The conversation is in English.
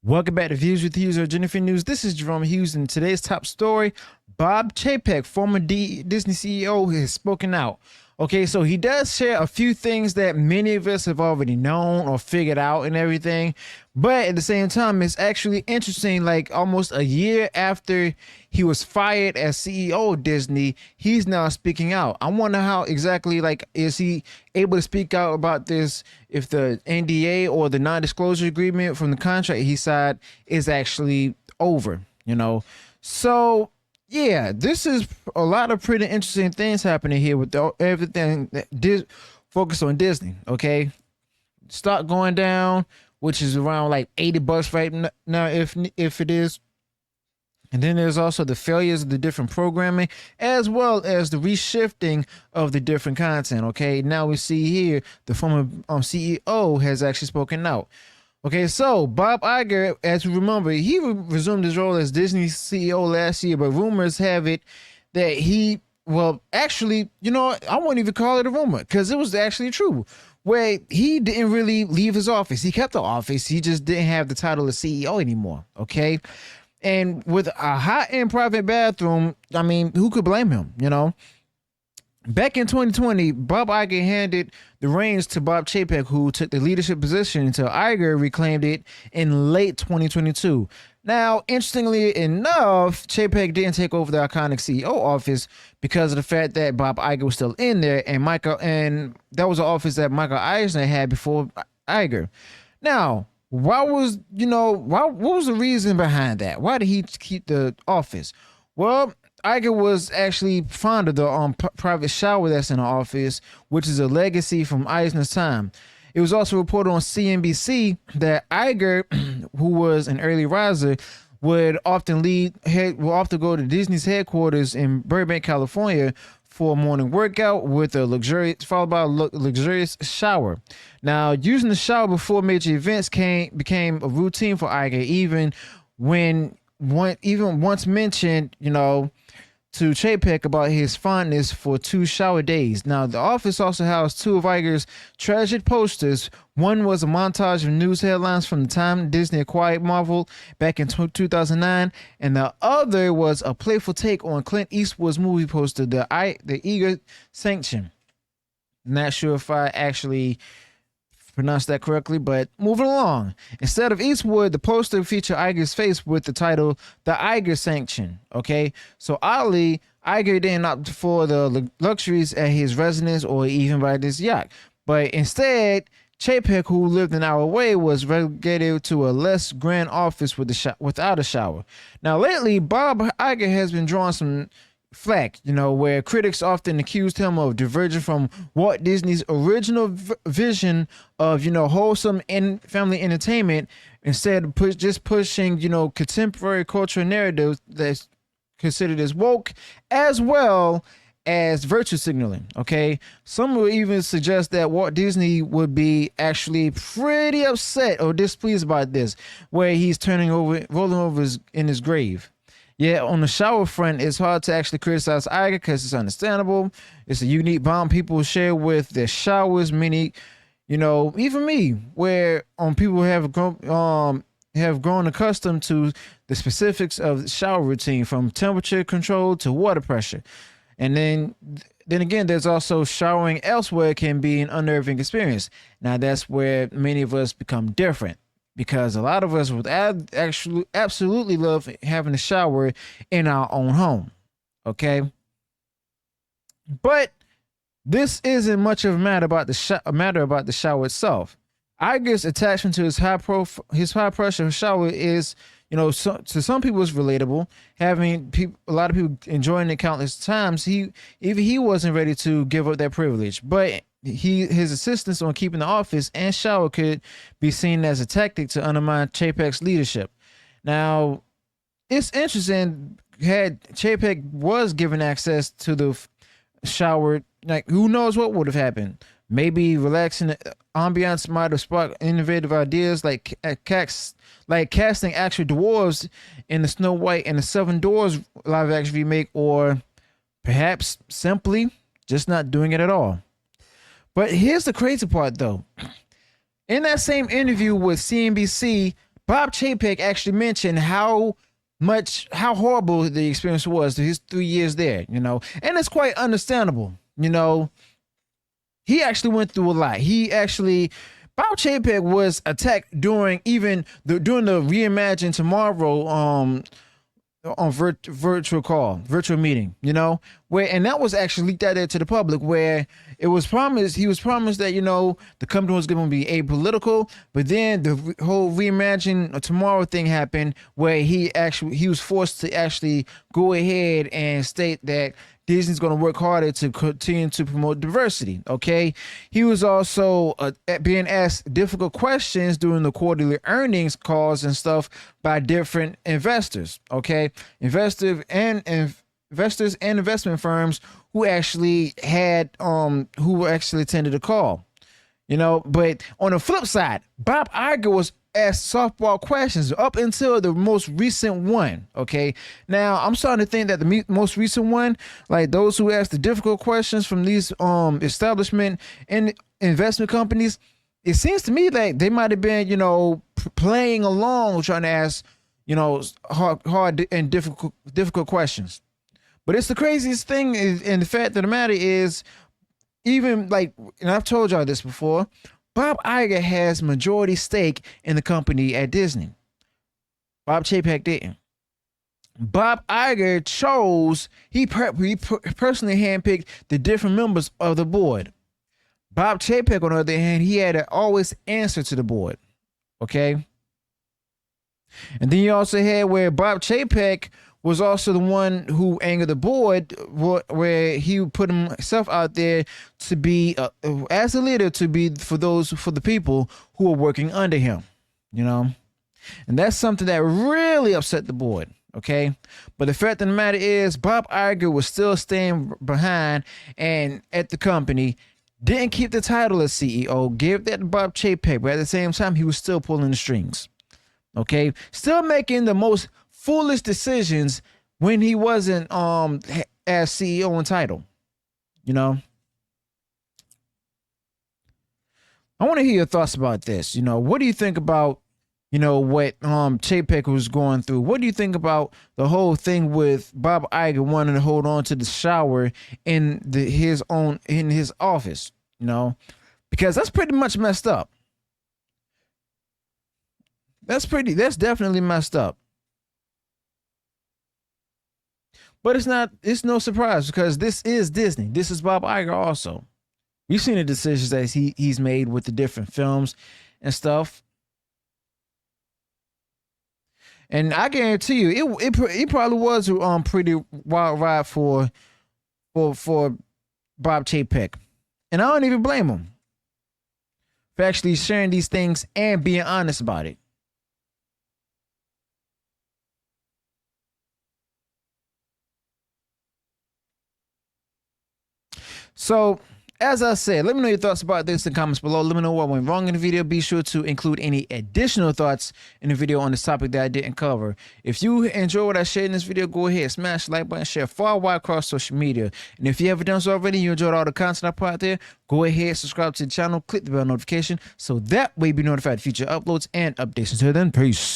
Welcome back to Views with Hughes or Jennifer News. This is Jerome Hughes, and today's top story: Bob Chapek, former Disney CEO, has spoken out. Okay, so he does share a few things that many of us have already known or figured out and everything, but at the same time, it's actually interesting. Like almost a year after he was fired as CEO of Disney, he's now speaking out. I wonder how exactly, like, is he able to speak out about this if the NDA or the non-disclosure agreement from the contract he signed is actually over, So yeah, this is a lot of pretty interesting things happening here with everything that focus on Disney. Okay, stock going down, which is around like $80 right now, if it is. And then there's also the failures of the different programming, as well as the reshifting of the different content. Okay, now we see here the former CEO has actually spoken out. Okay, so Bob Iger, as we remember, he resumed his role as Disney CEO last year, but rumors have it that actually, I won't even call it a rumor because it was actually true, where he didn't really leave his office. He kept the office. He just didn't have the title of CEO anymore, okay? And with a high-end private bathroom, I mean, who could blame him, Back in 2020, Bob Iger handed the reins to Bob Chapek, who took the leadership position until Iger reclaimed it in late 2022. Now, interestingly enough, Chapek didn't take over the iconic CEO office because of the fact that Bob Iger was still in there, and that was an office that Michael Eisner had before Iger. Now, what was the reason behind that? Why did he keep the office? Well, Iger was actually fond of the private shower that's in the office, which is a legacy from Eisner's time. It was also reported on CNBC that Iger, who was an early riser, would often go to Disney's headquarters in Burbank, California, for a morning workout followed by a luxurious shower. Now, using the shower before major events became a routine for Iger, even once mentioned, to Chapek about his fondness for 2 shower days. Now, the office also housed 2 of Iger's treasured posters. One was a montage of news headlines from the time Disney acquired Marvel back in 2009, and the other was a playful take on Clint Eastwood's movie poster, the Iger Sanction. Not sure if I actually pronounced that correctly, but moving along. Instead of Eastwood, the poster featured Iger's face with the title "The Iger Sanction." Okay, so oddly, Iger didn't opt for the luxuries at his residence or even by this yacht, but instead, Chapek, who lived an hour away, was relegated to a less grand office without a shower. Now, lately, Bob Iger has been drawing some flack, where critics often accused him of diverging from Walt Disney's original vision of, wholesome family entertainment, instead of just pushing, contemporary cultural narratives that's considered as woke, as well as virtue signaling. Okay, some will even suggest that Walt Disney would be actually pretty upset or displeased about this, where he's rolling over in his grave. Yeah, on the shower front, it's hard to actually criticize Iger because it's understandable. It's a unique bond people share with their showers. Many, even me, where people have grown accustomed to the specifics of the shower routine, from temperature control to water pressure. And then again, there's also showering elsewhere can be an unnerving experience. Now, that's where many of us become different, because a lot of us would actually absolutely love having a shower in our own home. Okay, but this isn't much of a matter about the shower itself. Iger's attachment to his high pressure shower is, to some people, it's relatable. Having a lot of people enjoying it countless times, he wasn't ready to give up that privilege, but his insistence on keeping the office and shower could be seen as a tactic to undermine Chapek's leadership. Now, it's interesting, had Chapek was given access to the shower, like, who knows what would have happened. Maybe relaxing ambiance might have sparked innovative ideas like casting actual dwarves in the Snow White and the Seven Dwarfs live action remake, or perhaps simply just not doing it at all. But here's the crazy part, though. In that same interview with CNBC, Bob Chapek actually mentioned how horrible the experience was his 3 years there, you know, and it's quite understandable, you know. He actually went through a lot. Bob Chapek was attacked during the Reimagine Tomorrow on virtual meeting, you know, and that was actually leaked out there to the public, where he was promised that, you know, the company was going to be apolitical, but then the whole Reimagine Tomorrow thing happened, where he was forced to actually go ahead and state that Disney's going to work harder to continue to promote diversity. Okay. He was also being asked difficult questions during the quarterly earnings calls and stuff by different investors. Okay. Investors and investment firms who actually attended the call, you know. But on the flip side, Bob Iger was asked softball questions up until the most recent one. Okay, now I'm starting to think that the most recent one, like those who asked the difficult questions from these establishment and investment companies, it seems to me like they might have been, you know, playing along, trying to ask, you know, hard and difficult questions. But it's the craziest thing and the fact of the matter is, even like, and I've told y'all this before, Bob Iger has majority stake in the company at Disney. Bob Chapek didn't. Bob Iger he personally handpicked the different members of the board. Bob Chapek, on the other hand, he had to always answer to the board. Okay. And then you also had where Bob Chapek was also the one who angered the board, where he put himself out there to be as a leader, to be for the people who are working under him, you know. And that's something that really upset the board. Okay. But the fact of the matter is, Bob Iger was still staying behind and at the company, didn't keep the title as CEO, gave that to Bob Chapek, but at the same time, he was still pulling the strings. Okay. Still making the most foolish decisions when he wasn't as CEO and title, you know. I want to hear your thoughts about this. You know, what do you think about, you know, what Chapek was going through? What do you think about the whole thing with Bob Iger wanting to hold on to the shower in his office, you know? Because that's pretty much messed up. That's definitely messed up. But it's no surprise, because this is Disney. This is Bob Iger also. We've seen the decisions that he's made with the different films and stuff. And I guarantee you, it probably was a pretty wild ride for Bob Chapek. And I don't even blame him for actually sharing these things and being honest about it. So, as I said, let me know your thoughts about this in the comments below. Let me know what went wrong in the video. Be sure to include any additional thoughts in the video on this topic that I didn't cover. If you enjoy what I shared in this video, go ahead, smash the like button, share far wide across social media. And if you haven't done so already, you enjoyed all the content I put out there, go ahead, subscribe to the channel, click the bell notification, so that way you'll be notified of future uploads and updates. Until then, peace.